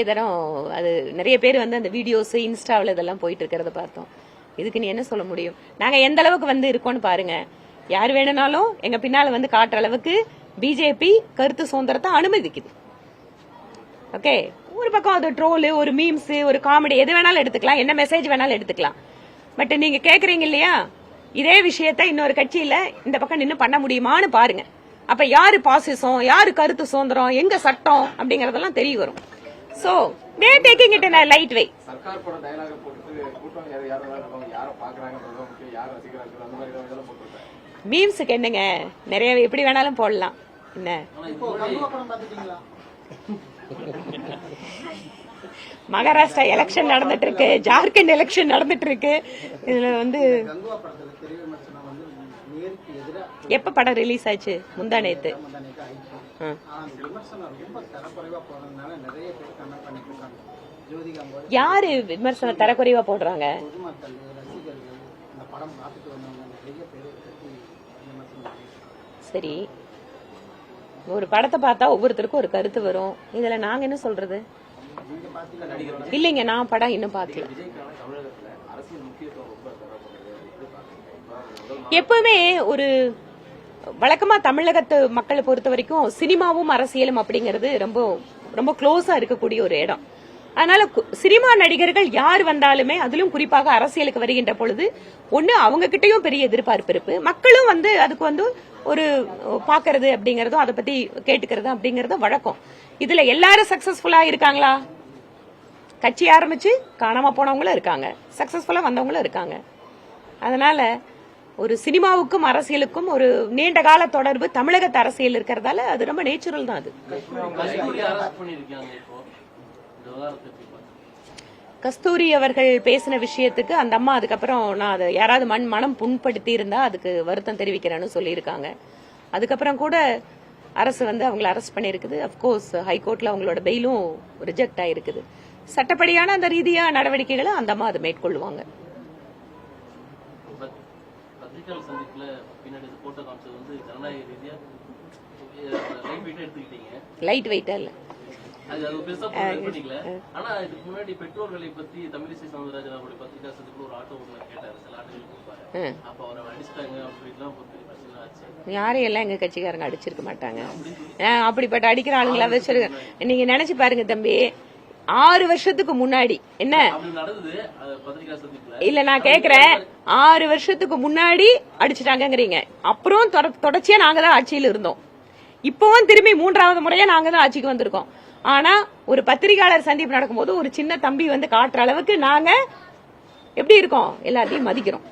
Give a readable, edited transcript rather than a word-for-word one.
தரம் அது நிறைய பேர் வந்து அந்த வீடியோஸ் இன்ஸ்டாவில் இதெல்லாம் போயிட்டு இருக்கிறத பார்த்தோம். இதுக்கு நீ என்ன சொல்ல முடியும்? நாங்க எந்த அளவுக்கு வந்து இருக்கோம்னு பாருங்க. யார் வேணும்னாலும் எங்க பின்னால வந்து காட்டுற அளவுக்கு பிஜேபி கருத்து சுதந்திரத்தை அனுமதிக்குது. ஓகே, ஒரு பக்கம் அது ட்ரோலு, ஒரு மீம்ஸ், ஒரு காமெடி, எது வேணாலும் எடுத்துக்கலாம், என்ன மெசேஜ் வேணாலும் எடுத்துக்கலாம். பட் நீங்க கேக்குறீங்க இல்லையா, இதே விஷயத்த இன்னொரு கட்சியில இந்த பக்கம் நின்று பண்ண முடியுமான்னு பாருங்க. அப்ப யாரு பாசிசம், யாரு கருத்து சுதந்திரம், எங்க சட்டம் அப்படிங்கறதெல்லாம் தெரிய வரும். So they are taking it in a light way. Sarkar போட டயலாக் போட்டு கூட்டம் யார பாக்குறாங்கன்றது முக்கியம், யார ரசிக்கிறாங்க அந்த மாதிரி இதெல்லாம் போட்டுருக்காங்க. மீம்ஸ்க்கு என்னங்க, நிறைய எப்படி வேணாலும் போடலாம். என்ன மகாராஷ்டிரா எலெக்ஷன் நடந்துட்டு இருக்கு, ஜார்க்கண்ட் எலெக்ஷன் நடந்துட்டு இருக்கு. இதுல வந்து எப்ப படம் ரிலீஸ் ஆச்சு? முந்தா நேத்து. யாரு விமர்சனம் தரக்குறைவா போடுறாங்க? சரி, ஒரு படத்தை பார்த்தா ஒவ்வொருத்தருக்கும் ஒரு கருத்து வரும். இதுல நாங்க என்ன சொல்றது? இல்லைங்க, நான் படம் இன்னும் பாக்கல. எப்பவுமே ஒரு வழக்கமா தமிழகத்து மக்களை பொறுத்த வரைக்கும் சினிமாவும் அரசியலும் அப்படிங்கிறது ரொம்ப ரொம்ப க்ளோஸா இருக்கக்கூடிய ஒரு இடம். அதனால சினிமா நடிகர்கள் யார் வந்தாலுமே, அதிலும் குறிப்பாக அரசியலுக்கு வருகின்ற பொழுது ஒண்ணு அவங்க கிட்டயும் பெரிய எதிர்பார்ப்பு இருக்கு, மக்களும் வந்து அதுக்கு வந்து ஒரு பாக்குறது அப்படிங்கறதும் அதை பத்தி கேட்டுக்கிறது அப்படிங்கறது வழக்கம். இதுல எல்லாரும் சக்சஸ்ஃபுல்லா இருக்காங்களா? கட்சி ஆரம்பிச்சு காணாம போனவங்களும் இருக்காங்க, சக்சஸ்ஃபுல்லா வந்தவங்களும் இருக்காங்க. அதனால ஒரு சினிமாவுக்கும் அரசியலுக்கும் ஒரு நீண்ட கால தொடர்பு தமிழகத்து அரசியல் இருக்கிறதால அது ரொம்ப நேச்சுரல் தான். அது கஸ்தூரி அவர்கள் பேசின விஷயத்துக்கு அந்த அம்மா அதுக்கப்புறம் நான் அதை யாராவது மனம் புண்படுத்தி இருந்தா அதுக்கு வருத்தம் தெரிவிக்கிறேன்னு சொல்லியிருக்காங்க. அதுக்கப்புறம் கூட அரசு வந்து அவங்களை அரெஸ்ட் பண்ணிருக்குது. அப்கோர்ஸ் ஹைகோர்ட்ல அவங்களோட பெயிலும் ரிஜெக்ட் ஆயிருக்குது. சட்டப்படியான அந்த ரீதியா நடவடிக்கைகளை அந்த அம்மா அதை மேற்கொள்ளுவாங்க. லைட் வெயிட்டா இல்ல, யாரையெல்லாம் எங்க கட்சிக்காரங்க அடிச்சிருக்க மாட்டாங்க. அப்படிப்பட்ட அடிக்கிற ஆளுங்களா வச்சிருக்க. நீங்க நினைச்சு பாருங்க தம்பி, 6 வருஷத்துக்கு முன்னாடி என்ன இல்ல, நான் கேக்குறேன், 6 வருஷத்துக்கு முன்னாடி அடிச்சுட்டாங்கிறீங்க. அப்புறம் தொடர்ச்சியா நாங்க தான் ஆட்சியில் இருந்தோம். இப்பவும் திரும்பி 3வது முறையா நாங்க தான் ஆட்சிக்கு வந்திருக்கோம். ஆனா ஒரு பத்திரிகையாளர் சந்திப்பு நடக்கும்போது ஒரு சின்ன தம்பி வந்து காட்டுற அளவுக்கு நாங்க எப்படி இருக்கோம், எல்லாத்தையும் மதிக்கிறோம்.